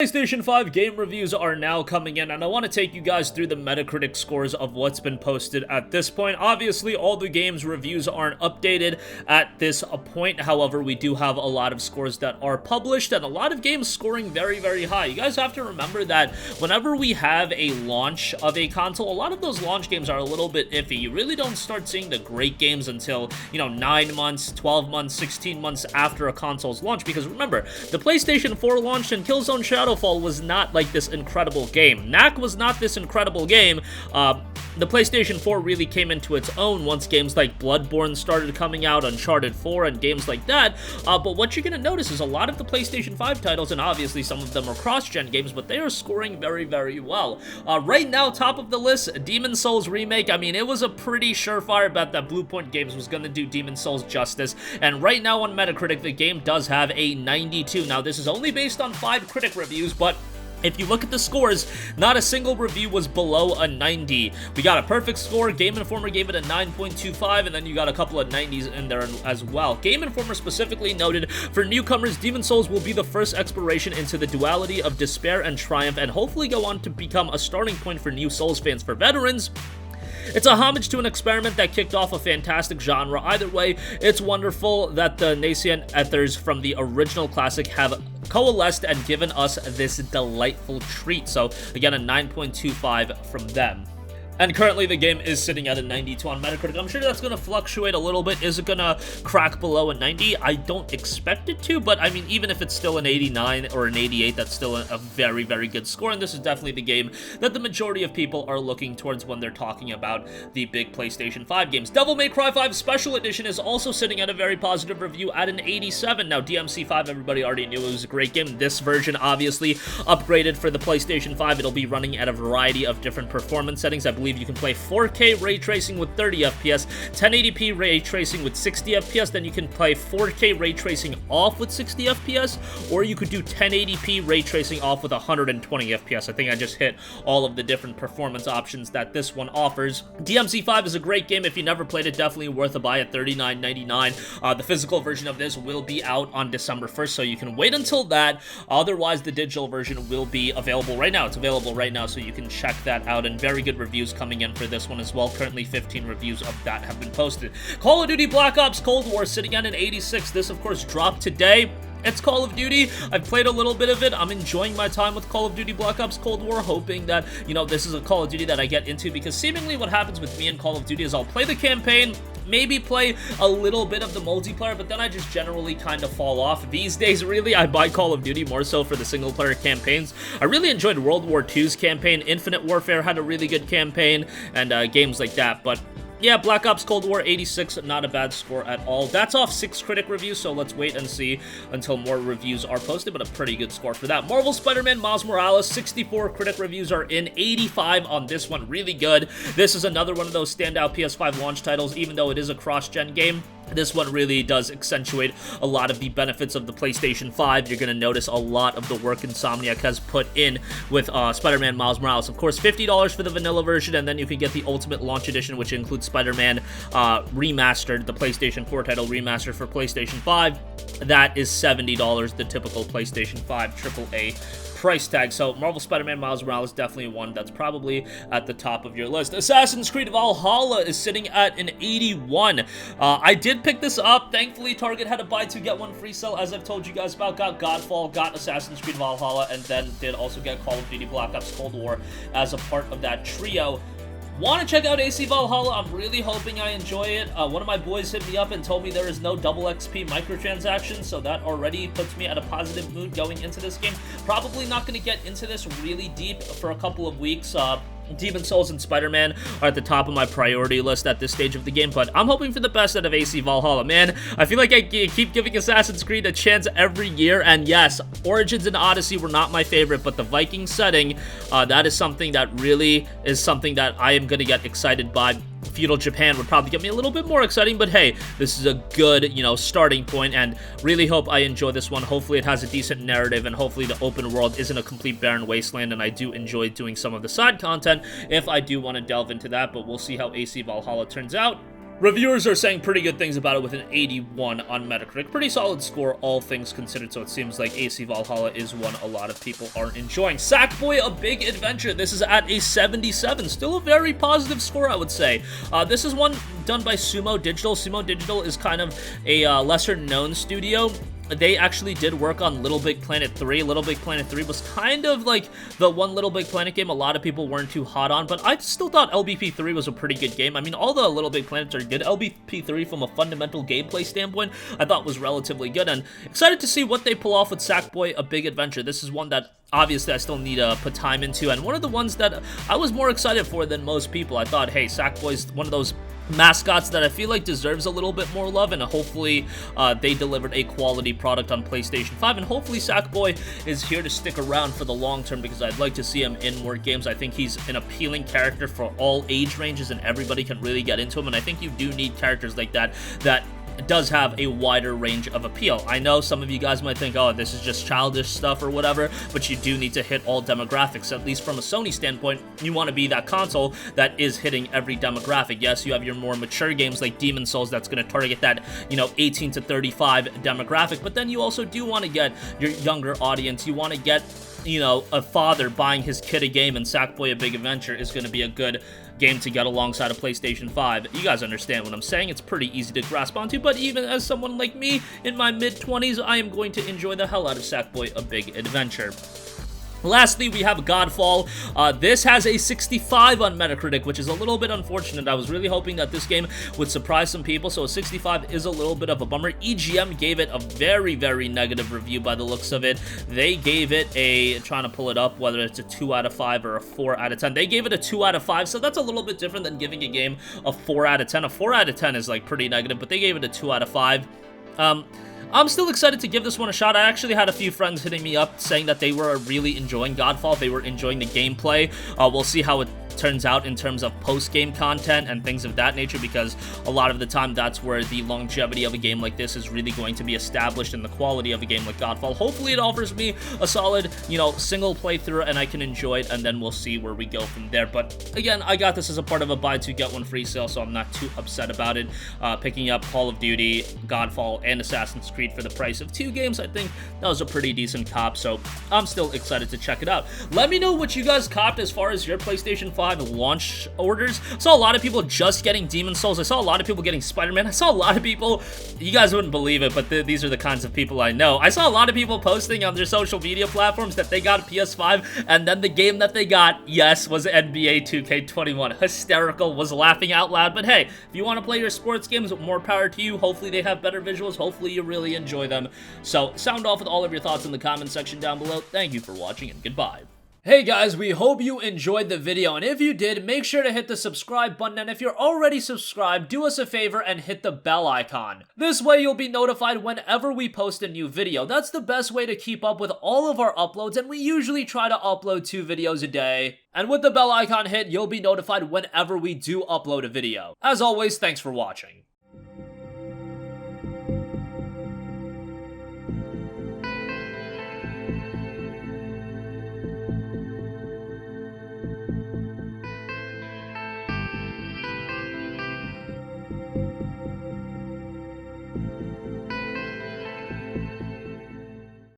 PlayStation 5 game reviews are now coming in, and I want to take you guys through the Metacritic scores of what's been posted at this point. Obviously, all the games reviews aren't updated at this point. However, we do have a lot of scores that are published, and a lot of games scoring very, very high. You guys have to remember that whenever we have a launch of a console, a lot of those launch games are a little bit iffy. You really don't start seeing the great games until, 9 months, 12 months, 16 months after a console's launch, because remember, the PlayStation 4 launched and Killzone Shadowfall was not like this incredible game. Knack was not this incredible game. The PlayStation 4 really came into its own once games like Bloodborne started coming out, Uncharted 4, and games like that. But what you're going to notice is a lot of the PlayStation 5 titles, and obviously some of them are cross-gen games, but they are scoring very, very well. Right now, top of the list, Demon's Souls Remake. I mean, it was a pretty surefire bet that Bluepoint Games was going to do Demon's Souls justice, and right now on Metacritic, the game does have a 92. Now, this is only based on 5 critic reviews, but if you look at the scores, not a single review was below a 90. We got a perfect score. Game Informer gave it a 9.25, and then you got a couple of 90s in there as well. Game Informer specifically noted, for newcomers, Demon's Souls will be the first exploration into the duality of despair and triumph, and hopefully go on to become a starting point for new Souls fans. For veterans, it's a homage to an experiment that kicked off a fantastic genre. Either way, it's wonderful that the nascent ethers from the original classic have coalesced and given us this delightful treat. So again, a 9.25 from them. And currently the game is sitting at a 92 on Metacritic. I'm sure that's going to fluctuate a little bit. Is it going to crack below a 90? I don't expect it to, but I mean, even if it's still an 89 or an 88, that's still a very, very good score. And this is definitely the game that the majority of people are looking towards when they're talking about the big PlayStation 5 games. Devil May Cry 5 Special Edition is also sitting at a very positive review at an 87. Now, DMC5, everybody already knew it was a great game. This version, obviously, upgraded for the PlayStation 5. It'll be running at a variety of different performance settings. I believe you can play 4K ray tracing with 30 FPS, 1080p ray tracing with 60 FPS, then you can play 4K ray tracing off with 60 FPS, or you could do 1080p ray tracing off with 120 FPS. I think I just hit all of the different performance options that this one offers. DMC5 is a great game. If you never played it, definitely worth a buy at $39.99. The physical version of this will be out on December 1st, so you can wait until that. Otherwise, the digital version will be available right now. It's available right now, so you can check that out, and very good reviews coming in for this one as well. Currently 15 reviews of that have been posted. Call of Duty Black Ops Cold War sitting at an 86. This of course dropped today. It's Call of Duty. I've played a little bit of it. I'm enjoying my time with Call of Duty Black Ops Cold War, hoping that, this is a Call of Duty that I get into, because seemingly what happens with me in Call of Duty is I'll play the campaign, maybe play a little bit of the multiplayer, but then I just generally kind of fall off. These days, really, I buy Call of Duty more so for the single-player campaigns. I really enjoyed World War II's campaign. Infinite Warfare had a really good campaign, and games like that, but yeah, Black Ops Cold War 86, not a bad score at all. That's off 6 critic reviews, so let's wait and see until more reviews are posted, but a pretty good score for that. Marvel Spider-Man Miles Morales, 64 critic reviews are in, 85 on this one, really good. This is another one of those standout PS5 launch titles, even though it is a cross-gen game. This one really does accentuate a lot of the benefits of the PlayStation 5. You're going to notice a lot of the work Insomniac has put in with Spider-Man Miles Morales. Of course, $50 for the vanilla version, and then you can get the Ultimate Launch Edition, which includes Spider-Man Remastered, the PlayStation 4 title remastered for PlayStation 5. That is $70, the typical PlayStation 5 AAA price tag. So Marvel Spider-Man Miles Morales, definitely one that's probably at the top of your list. Assassin's Creed Valhalla is sitting at an 81. I did pick this up. Thankfully, Target had a buy 2 get 1 free sale, as I've told you guys about. Got Godfall, got Assassin's Creed Valhalla, and then did also get Call of Duty Black Ops Cold War as a part of that trio. Want to check out AC Valhalla? I'm really hoping I enjoy it. One of my boys hit me up and told me there is no double XP microtransactions, so that already puts me at a positive mood going into this game. Probably not going to get into this really deep for a couple of weeks. Demon's Souls and Spider-Man are at the top of my priority list at this stage of the game, but I'm hoping for the best out of AC Valhalla. Man, I feel like I keep giving Assassin's Creed a chance every year, and yes, Origins and Odyssey were not my favorite, but the Viking setting, that is something that really is something that I am going to get excited by. Feudal Japan would probably get me a little bit more exciting, but hey, this is a good, starting point, and really hope I enjoy this one. Hopefully it has a decent narrative, and hopefully the open world isn't a complete barren wasteland, and I do enjoy doing some of the side content if I do want to delve into that, but we'll see how AC Valhalla turns out. Reviewers are saying pretty good things about it with an 81 on Metacritic. Pretty solid score, all things considered, so it seems like AC Valhalla is one a lot of people are enjoying. Sackboy A Big Adventure, this is at a 77. Still a very positive score, I would say. This is one done by Sumo Digital. Sumo Digital is kind of a lesser-known studio. They actually did work on Little Big Planet 3. Little Big Planet 3 was kind of like the one Little Big Planet game a lot of people weren't too hot on, but I still thought LBP3 was a pretty good game. I mean, all the Little Big Planets are good. LBP3, from a fundamental gameplay standpoint, I thought was relatively good, and excited to see what they pull off with Sackboy A Big Adventure. This is one that obviously I still need to put time into, and one of the ones that I was more excited for than most people. I thought, hey, Sackboy's one of those mascots that I feel like deserves a little bit more love, and hopefully they delivered a quality product on PlayStation 5, and hopefully Sackboy is here to stick around for the long term, because I'd like to see him in more games. I think he's an appealing character for all age ranges, and everybody can really get into him, and I think you do need characters like that does have a wider range of appeal. I know some of you guys might think, oh, this is just childish stuff or whatever, but you do need to hit all demographics. At least from a Sony standpoint, you want to be that console that is hitting every demographic. Yes, you have your more mature games like Demon's Souls that's going to target that, 18 to 35 demographic, but then you also do want to get your younger audience. You want to get a father buying his kid a game, and Sackboy A Big Adventure is going to be a good game to get alongside a PlayStation 5. You guys understand what I'm saying. It's pretty easy to grasp onto, but even as someone like me in my mid-20s, I am going to enjoy the hell out of Sackboy A Big Adventure. Lastly, we have Godfall. This has a 65 on Metacritic, which is a little bit unfortunate. I was really hoping that this game would surprise some people, so a 65 is a little bit of a bummer. EGM gave it a very, very negative review by the looks of it. They gave it trying to pull it up, whether it's a 2 out of 5 or a 4 out of 10. They gave it a 2 out of 5, so that's a little bit different than giving a game a 4 out of 10. A 4 out of 10 is like pretty negative, but they gave it a 2 out of 5. I'm still excited to give this one a shot. I actually had a few friends hitting me up saying that they were really enjoying Godfall. They were enjoying the gameplay. We'll see how it turns out in terms of post-game content and things of that nature, because a lot of the time that's where the longevity of a game like this is really going to be established, in the quality of a game like Godfall. Hopefully it offers me a solid, single playthrough and I can enjoy it, and then we'll see where we go from there. But again, I got this as a part of a buy two get one free sale, so I'm not too upset about it. Picking up Call of Duty, Godfall, and Assassin's Creed for the price of 2 games, I think that was a pretty decent cop, so I'm still excited to check it out. Let me know what you guys copped as far as your PlayStation 5 launch orders. I saw a lot of people just getting Demon's Souls. I saw a lot of people getting Spiderman. I saw a lot of people, you guys wouldn't believe it, but these are the kinds of people I know. I saw a lot of people posting on their social media platforms that they got a PS5, and then the game that they got, yes, was NBA 2K21. Hysterical, was laughing out loud, but hey, if you want to play your sports games, more power to you. Hopefully they have better visuals. Hopefully you really enjoy them. So sound off with all of your thoughts in the comment section down below. Thank you for watching, and goodbye. Hey guys, we hope you enjoyed the video, and if you did, make sure to hit the subscribe button, and if you're already subscribed, do us a favor and hit the bell icon. This way you'll be notified whenever we post a new video. That's the best way to keep up with all of our uploads, and we usually try to upload 2 videos a day. And with the bell icon hit, you'll be notified whenever we do upload a video. As always, thanks for watching.